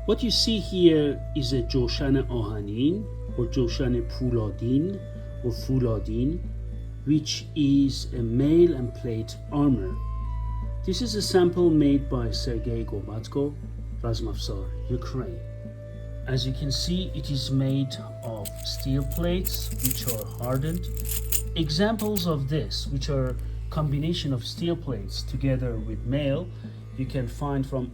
What you see here is a joshan ahanin or joshan puladin or fuladin, which is a mail and plate armor. This is a sample made by Sergey Gorbatko, Razmafzar Ukraine. As you can see, it is made of steel plates which are hardened. Examples of this, which are combination of steel plates together with mail, you can find from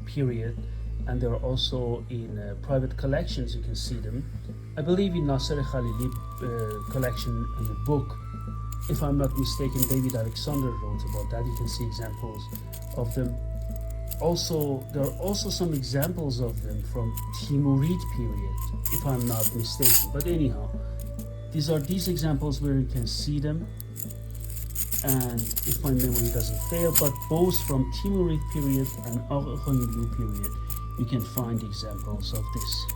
period, and they're also in private collections. You can see them. I believe in Nasser Khalili collection in the book, if I'm not mistaken, David Alexander wrote about that. You can see examples of them. Also, there are also some examples of them from Timurid period, if I'm not mistaken. But anyhow, these are these examples where you can see them, and if my memory doesn't fail, but both from Timurid period and Agha period, you can find examples of this.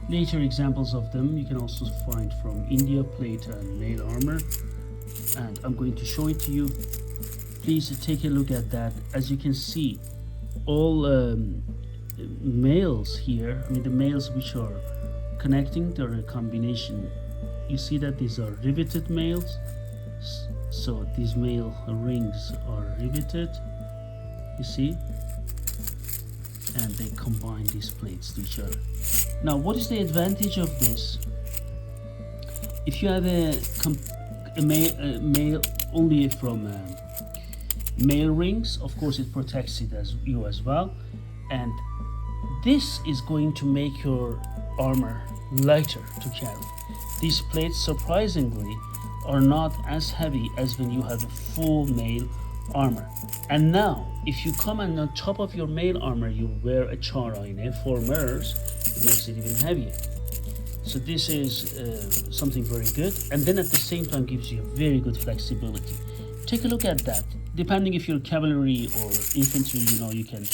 Later examples of them you can also find from India, plate and mail armor, and I'm going to show it to you. Please take a look at that. As you can see, all mails here, I mean the mails which are connecting, they're a combination. You see that these are riveted mails. So these mail rings are riveted, you see, and they combine these plates to each other. Now, what is the advantage of this? If you have a mail only from mail rings, of course it protects it as you as well, and this is going to make your armor lighter to carry. These plates, surprisingly, are not as heavy as when you have a full mail armor. And now, if you come and on top of your mail armor you wear a charine for mirrors, it makes it even heavier. So this is something very good, and then at the same time gives you very good flexibility. Take a look at that. Depending if you're cavalry or infantry, you can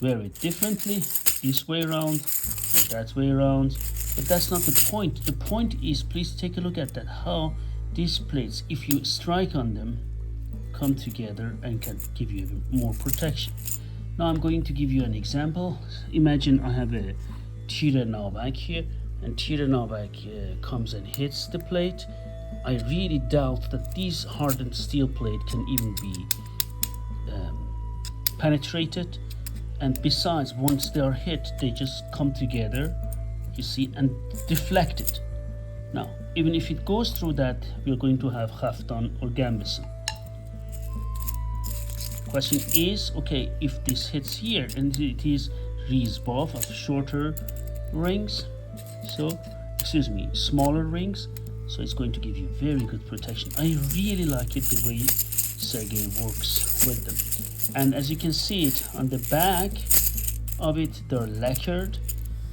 wear it differently, this way around or that way around, but that's not the point. The point is, please take a look at that, how these plates, if you strike on them, come together and can give you even more protection. Now I'm going to give you an example. Imagine I have a tira navak here, and tira navak comes and hits the plate. I really doubt that these hardened steel plate can even be penetrated, and besides, once they are hit, they just come together, you see, and deflect it. Now, even if it goes through that, we're going to have khaftan or gambeson. Question is, okay, if this hits here, and it is rizbov of shorter rings, smaller rings, so it's going to give you very good protection. I really like it the way Sergey works with them. And as you can see it on the back of it, they're lacquered.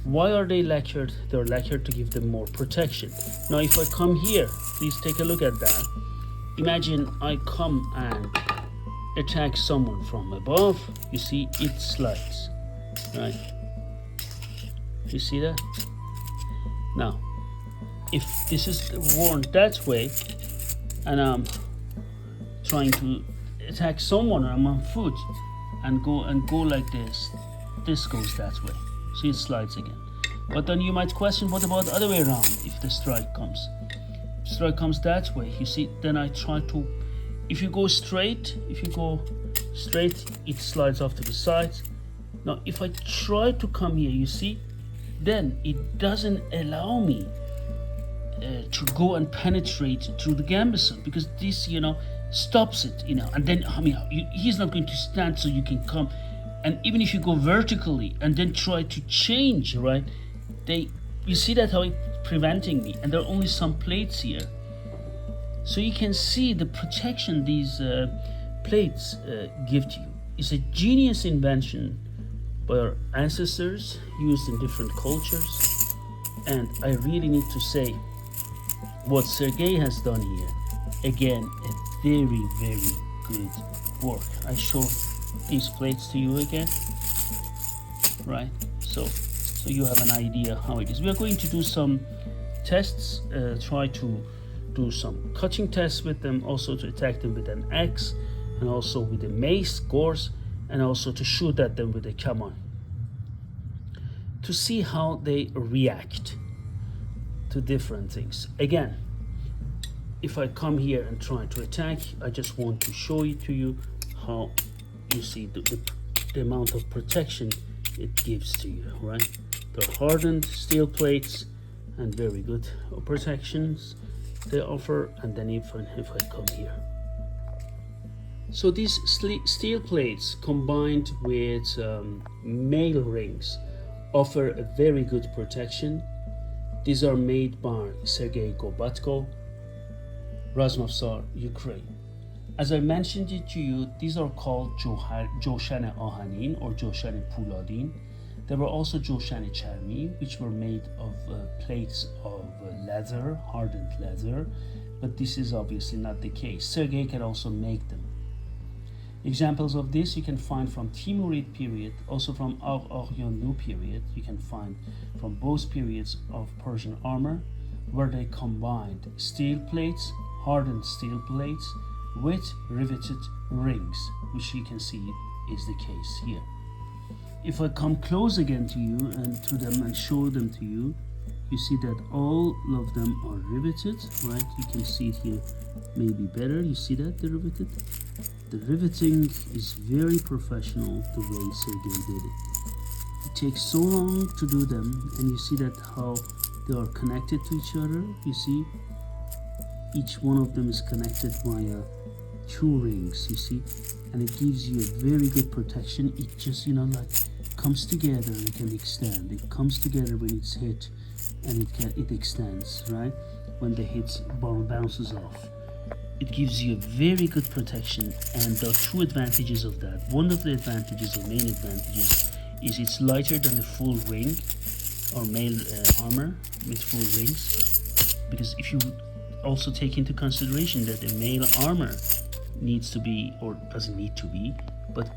Why are they lacquered? They're lacquered to give them more protection. Now if I come here, please take a look at that. Imagine I come and attack someone from above. You see, it slides, right? You see that? Now, if this is worn that way, and I'm trying to attack someone, I'm on foot, and go like this, this goes that way. See, it slides again. But then you might question, what about the other way around? If the strike comes that way, you see, then I try to, if you go straight, it slides off to the sides. Now if I try to come here, you see, then it doesn't allow me to go and penetrate through the gambeson, because this stops it, and then he's not going to stand, so you can come. And even if you go vertically and then try to change, right, you see that how it's preventing me, and there are only some plates here. So you can see the protection these plates give to you. It's a genius invention by our ancestors, used in different cultures. And I really need to say, what Sergey has done here, again, a very, very good work. I showed these plates to you again, right? So you have an idea how it is. We are going to do some tests, try to do some cutting tests with them, also to attack them with an axe and also with a mace, gores, and also to shoot at them with a kaman to see how they react to different things. Again, if I come here and try to attack, I just want to show it to you how you see the amount of protection it gives to you, right? They're hardened steel plates and very good protections they offer. And then if I come here, so these steel plates combined with mail rings offer a very good protection. These are made by Sergey Gorbatko, Razmafzar Ukraine. As I mentioned it to you, these are called joshan ahanin or joshan puladin. There were also joshan charmi, which were made of plates of leather, hardened leather, but this is obviously not the case. Sergey can also make them. Examples of this you can find from Timurid period, also from Aghyonlu period. You can find from both periods of Persian armor, where they combined steel plates, hardened steel plates, with riveted rings, which you can see is the case here. If I come close again to you and to them and show them to you, you see that all of them are riveted, right? You can see it here maybe better. You see that they're riveted? The riveting is very professional the way Sergey did it. It takes so long to do them, and you see that how they are connected to each other. You see, each one of them is connected via 2 rings, you see, and it gives you a very good protection. It just, like comes together and can extend. It comes together when it's hit, and it extends, right? When the hit bounces off. It gives you a very good protection, and there are 2 advantages of that. One of the advantages, or main advantages, is it's lighter than the full ring or mail armor with full rings. Because if you also take into consideration that the mail armor needs to be, or doesn't need to be, but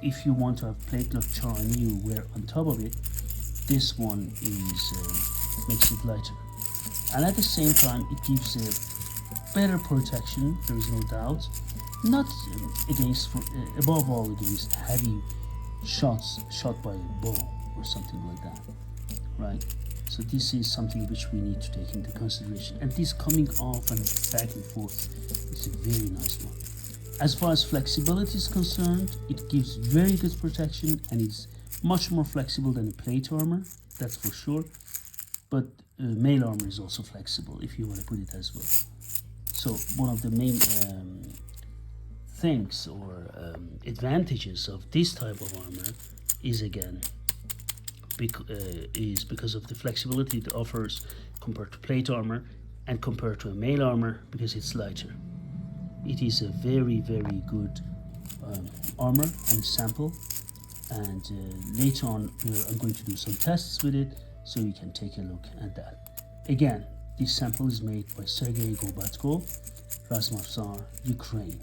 if you want to have platelet charm you wear on top of it, this one is makes it lighter, and at the same time it gives a better protection, there is no doubt, not against, above all against heavy shots shot by a bow or something like that, right? So this is something which we need to take into consideration, and this coming off and back and forth is a very nice one. As far as flexibility is concerned, it gives very good protection, and it's much more flexible than a plate armor, that's for sure, but mail armor is also flexible, if you want to put it as well. So one of the main things or advantages of this type of armor is again because of the flexibility it offers compared to plate armor and compared to a mail armor, because it's lighter. It is a very, very good armor and sample, and later on I'm going to do some tests with it, so you can take a look at that. Again, this sample is made by Sergey Gorbatko, Razmafzar Ukraine.